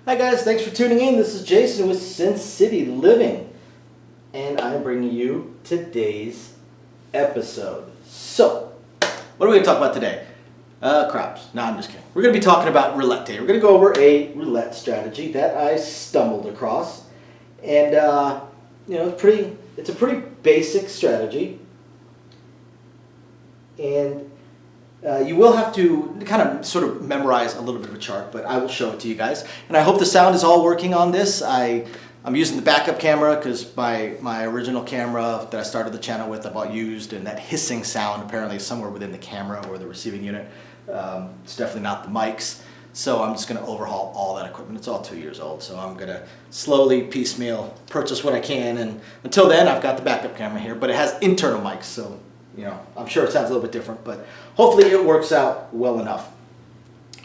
Hi guys, thanks for tuning in. This is Jason with Sin City Living, and I'm bringing you today's episode. So, what are we going to talk about today? Craps. No, I'm just kidding. We're going to be talking about roulette today. We're going to go over a roulette strategy that I stumbled across, and it's a pretty basic strategy, and you will have to kind of sort of memorize a little bit of a chart, but I will show it to you guys. And I hope the sound is all working on this. I'm using the backup camera because my original camera that I started the channel with I bought used, and that hissing sound apparently is somewhere within the camera or the receiving unit. It's definitely not the mics. So I'm just going to overhaul all that equipment. It's all 2 years old, so I'm going to slowly piecemeal purchase what I can. And until then, I've got the backup camera here, but it has internal mics, so I'm sure it sounds a little bit different, but hopefully it works out well enough.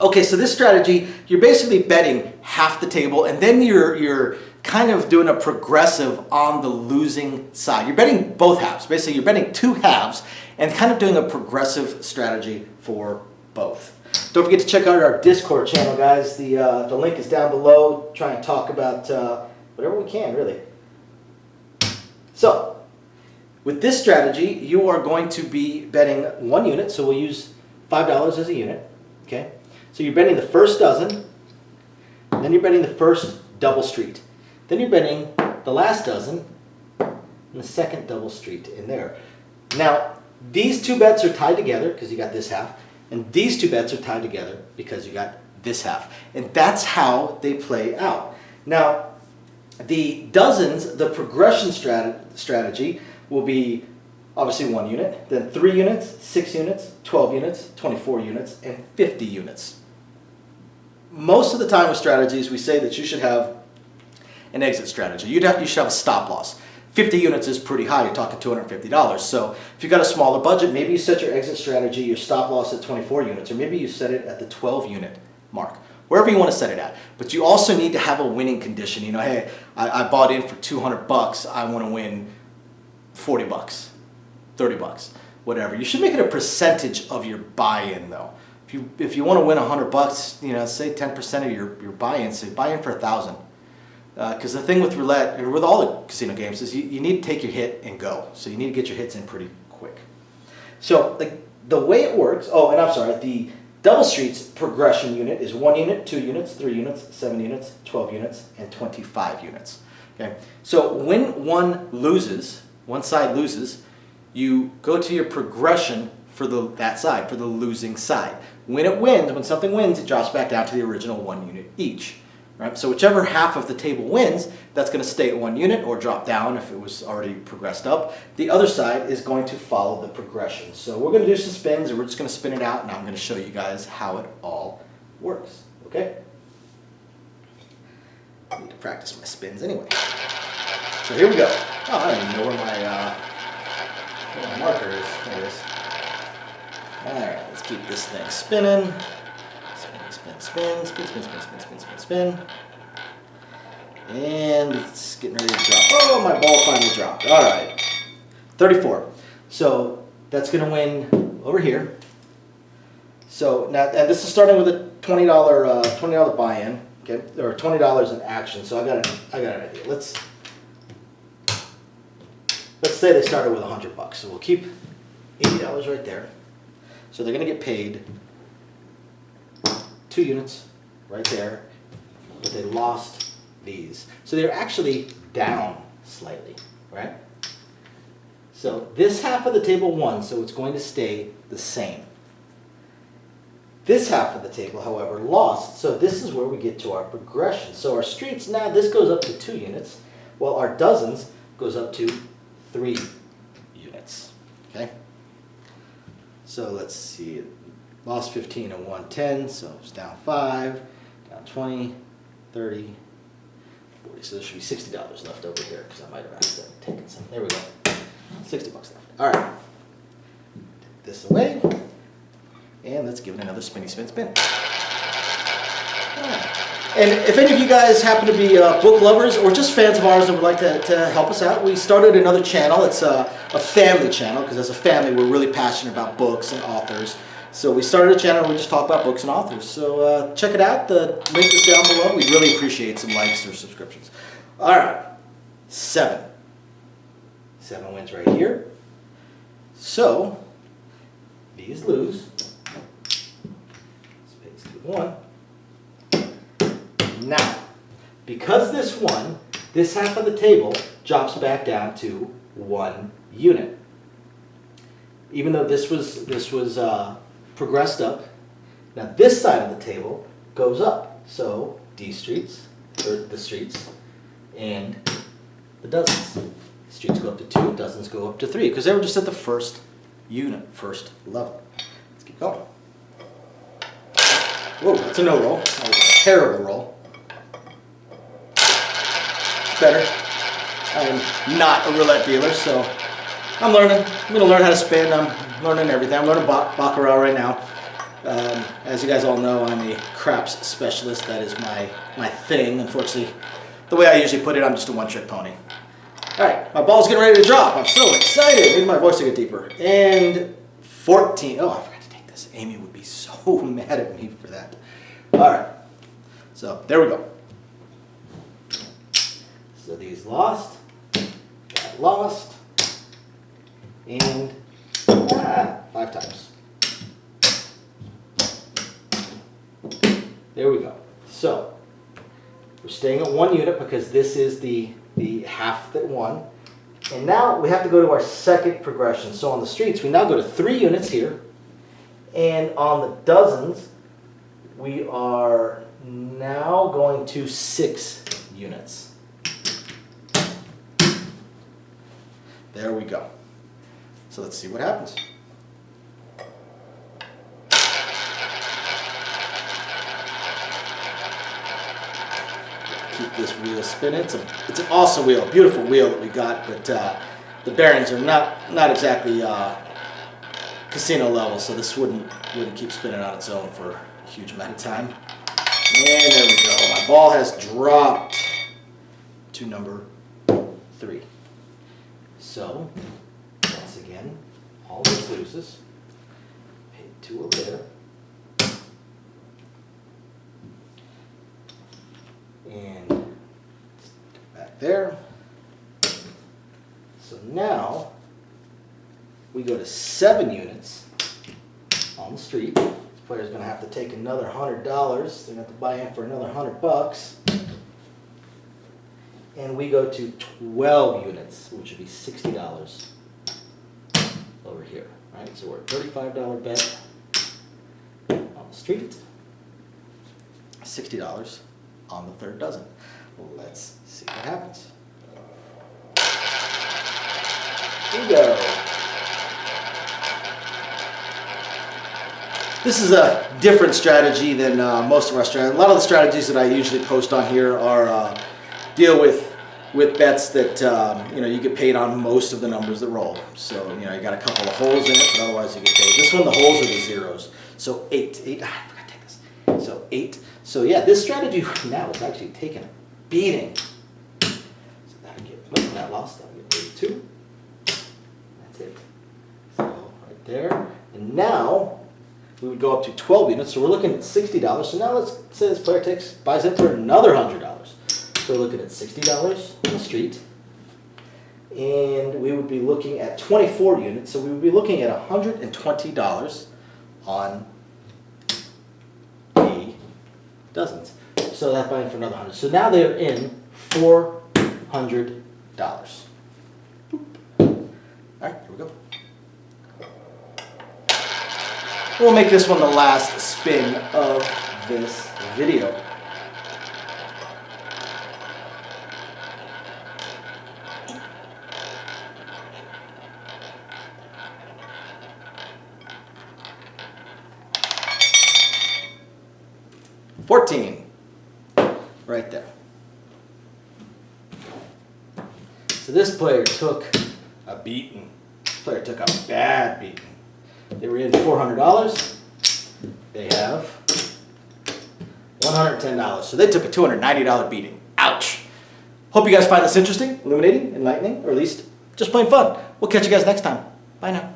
Okay, so this strategy, you're basically betting half the table, and then you're kind of doing a progressive on the losing side. You're betting both halves. Basically, you're betting two halves and kind of doing a progressive strategy for both. Don't forget to check out our Discord channel, guys. The link is down below. Try and talk about whatever we can, really. So, with this strategy, you are going to be betting 1 unit, so we'll use $5 as a unit, okay? So you're betting the first dozen, then you're betting the first double street. Then you're betting the last dozen and the second double street in there. Now, these two bets are tied together because you got this half, and these two bets are tied together because you got this half. And that's how they play out. Now, the dozens, the progression strategy, will be obviously 1 unit, then 3 units, 6 units, 12 units, 24 units, and 50 units. Most of the time with strategies, we say that you should have an exit strategy. You should have a stop loss. 50 units is pretty high. You're talking $250. So if you've got a smaller budget, maybe you set your exit strategy, your stop loss at 24 units, or maybe you set it at the 12 unit mark. Wherever you want to set it at. But you also need to have a winning condition. Hey, I bought in for 200 bucks. I want to win 40 bucks, 30 bucks, whatever. You should make it a percentage of your buy-in, though. If you want to win 100 bucks, say 10% of your buy-in, say buy in for 1,000. Because the thing with roulette, or with all the casino games, is you need to take your hit and go. So you need to get your hits in pretty quick. So the way it works, and I'm sorry, the double streets progression unit is 1 unit, 2 units, 3 units, 7 units, 12 units, and 25 units. Okay. So when one side loses, you go to your progression for that side, for the losing side. When it wins, when something wins, it drops back down to the original 1 unit each. Right? So whichever half of the table wins, that's going to stay at 1 unit or drop down if it was already progressed up. The other side is going to follow the progression. So we're going to do some spins, and we're just going to spin it out, and I'm going to show you guys how it all works. Okay? I need to practice my spins anyway. So here we go. Oh, I don't even know where my marker is. There it is. Alright, let's keep this thing spinning. Spin. And it's getting ready to drop. Oh, my ball finally dropped. Alright. 34. So that's going to win over here. So now, and this is starting with a $20 buy-in, okay, or $20 in action. So I got an idea. Let's say they started with 100 bucks. So we'll keep $80 right there. So they're going to get paid 2 units right there, but they lost these. So they're actually down slightly, right? So this half of the table won, so it's going to stay the same. This half of the table, however, lost, so this is where we get to our progression. So our streets, now this goes up to 2 units, while our dozens goes up to 3 units, okay? So let's see, it lost 15 and won 10, so it's down 5, down 20, 30, 40. So there should be $60 left over here because I might have accidentally taken some. There we go. 60 bucks left. All right. Take this away. And let's give it another spin. All right. And if any of you guys happen to be book lovers or just fans of ours that would like to help us out, we started another channel. It's a family channel because as a family we're really passionate about books and authors. So we started a channel where we just talk about books and authors. So check it out. The link is down below. We'd really appreciate some likes or subscriptions. All right, 7. 7 wins right here. So these lose. Spades 2, 1. Now, because this won, this half of the table drops back down to 1 unit. Even though this was progressed up, now this side of the table goes up. So D streets, or the streets, and the dozens. Streets go up to 2, dozens go up to 3, because they were just at the first unit, first level. Let's keep going. Whoa, that's a no roll. That was a terrible roll. Better. I'm not a roulette dealer, so I'm learning. I'm going to learn how to spin. I'm learning everything. I'm learning Baccarat right now. As you guys all know, I'm a craps specialist. That is my thing. Unfortunately, the way I usually put it, I'm just a one-trick pony. All right, my ball's getting ready to drop. I'm so excited. Maybe my voice will get deeper. And 14. Oh, I forgot to take this. Amy would be so mad at me for that. All right. So there we go. So these lost. That lost. And 5 times. There we go. So we're staying at 1 unit because this is the half that won. And now we have to go to our second progression. So on the streets, we now go to 3 units here. And on the dozens, we are now going to 6 units. There we go. So let's see what happens. Keep this wheel spinning. It's an awesome wheel, a beautiful wheel that we got, but the bearings are not exactly casino level, so this wouldn't keep spinning on its own for a huge amount of time. And there we go. My ball has dropped to number 3. So once again, all this loses. Paid 2 over there. And back there. So now we go to 7 units on the street. This player's going to have to take another $100. They're going to have to buy in for another $100. And we go to 12 units, which would be $60 over here. Right? So we're at $35 bet on the street. $60 on the 3rd dozen. Let's see what happens. Here we go. This is a different strategy than most of our strategies. A lot of the strategies that I usually post on here are deal with bets that you get paid on most of the numbers that roll. So you got a couple of holes in it, but otherwise you get paid. This one, the holes are the zeros. So 8. I forgot to take this. So 8. So yeah, this strategy right now is actually taking a beating. So that'll get that lost. That'll get 32. That's it. So right there. And now we would go up to 12 units. So we're looking at $60. So now let's say this player buys in for another $100. So we're looking at $60 on the street. And we would be looking at 24 units. So we would be looking at $120 on the dozens. So that buying for another 100. So now they're in $400. All right, here we go. We'll make this one the last spin of this video. $14, right there. So this player took a beating. This player took a bad beating. They were in $400. They have $110. So they took a $290 beating. Ouch. Hope you guys find this interesting, illuminating, enlightening, or at least just plain fun. We'll catch you guys next time. Bye now.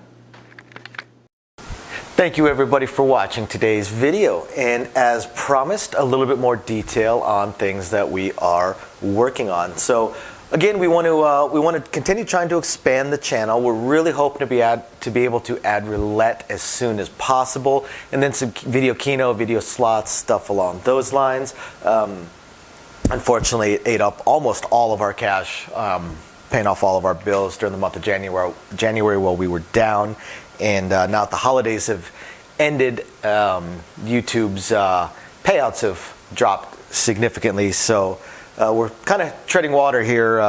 Thank you everybody for watching today's video, and as promised, a little bit more detail on things that we are working on. So again, we want to continue trying to expand the channel. We're really hoping to be able to add roulette as soon as possible, and then some video keno, video slots, stuff along those lines. Unfortunately, it ate up almost all of our cash, paying off all of our bills during the month of January while we were down. And now that the holidays have ended, YouTube's payouts have dropped significantly. So we're kind of treading water here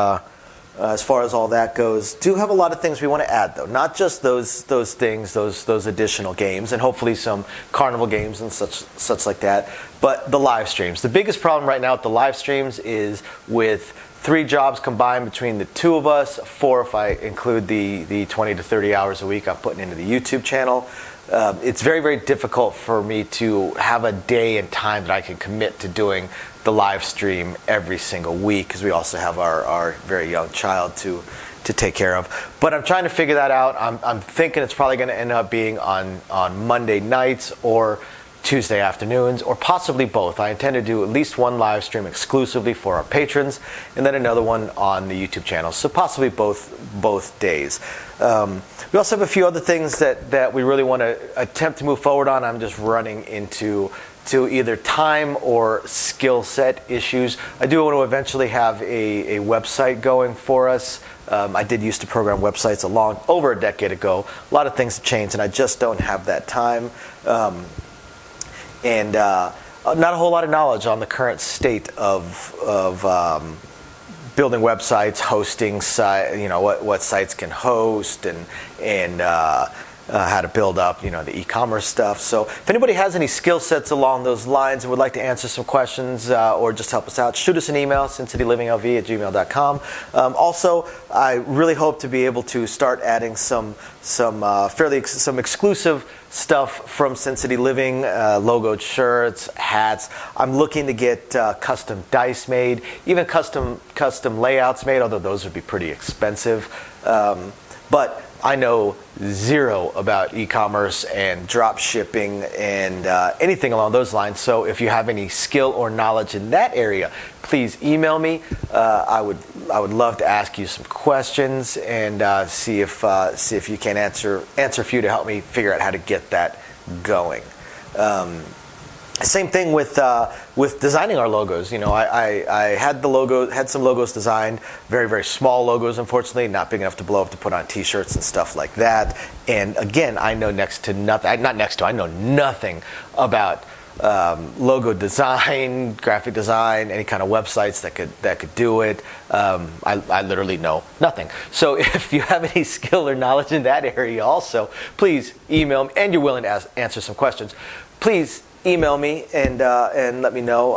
as far as all that goes. Do have a lot of things we want to add, though. Not just those things, those additional games, and hopefully some carnival games and such like that. But the live streams. The biggest problem right now with the live streams is with 3 jobs combined between the 2 of us, 4 if I include the 20 to 30 hours a week I'm putting into the YouTube channel. It's very, very difficult for me to have a day and time that I can commit to doing the live stream every single week, because we also have our very young child to take care of. But I'm trying to figure that out. I'm thinking it's probably going to end up being on Monday nights or Tuesday afternoons, or possibly both. I intend to do at least one live stream exclusively for our patrons, and then another one on the YouTube channel. So possibly both days. We also have a few other things that we really want to attempt to move forward on. I'm just running into either time or skill set issues. I do want to eventually have a website going for us. I did used to program websites over a decade ago. A lot of things have changed, and I just don't have that time. And not a whole lot of knowledge on the current state of building websites, hosting what sites can host, and how to build up the e-commerce stuff. So if anybody has any skill sets along those lines and would like to answer some questions or just help us out, shoot us an email, sincitylivingLV@gmail.com. Also, I really hope to be able to start adding some exclusive stuff from Sin City Living, logoed shirts, hats. I'm looking to get custom dice made, even custom layouts made, although those would be pretty expensive. But I know zero about e-commerce and drop shipping and anything along those lines. So if you have any skill or knowledge in that area, please email me. I would love to ask you some questions and see if you can answer a few to help me figure out how to get that going. Same thing with designing our logos. I had some logos designed, very, very small logos, unfortunately, not big enough to blow up to put on t-shirts and stuff like that. And again, I know I know nothing about logo design, graphic design, any kind of websites that could do it. I literally know nothing. So if you have any skill or knowledge in that area also, please email me, and you're willing to answer some questions, please email me and let me know.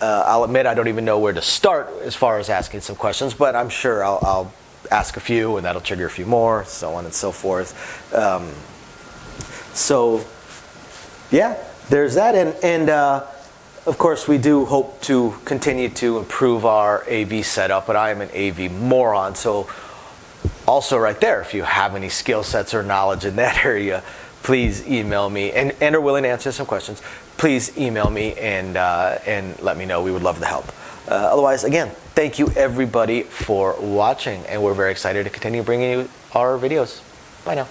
I'll admit I don't even know where to start as far as asking some questions, but I'm sure I'll ask a few, and that'll trigger a few more, so on and so forth. So yeah, there's that, and of course we do hope to continue to improve our AV setup, but I am an AV moron, so also right there, if you have any skill sets or knowledge in that area, please email me, and are willing to answer some questions. Please email me and let me know. We would love to help. Otherwise, again, thank you everybody for watching, and we're very excited to continue bringing you our videos. Bye now.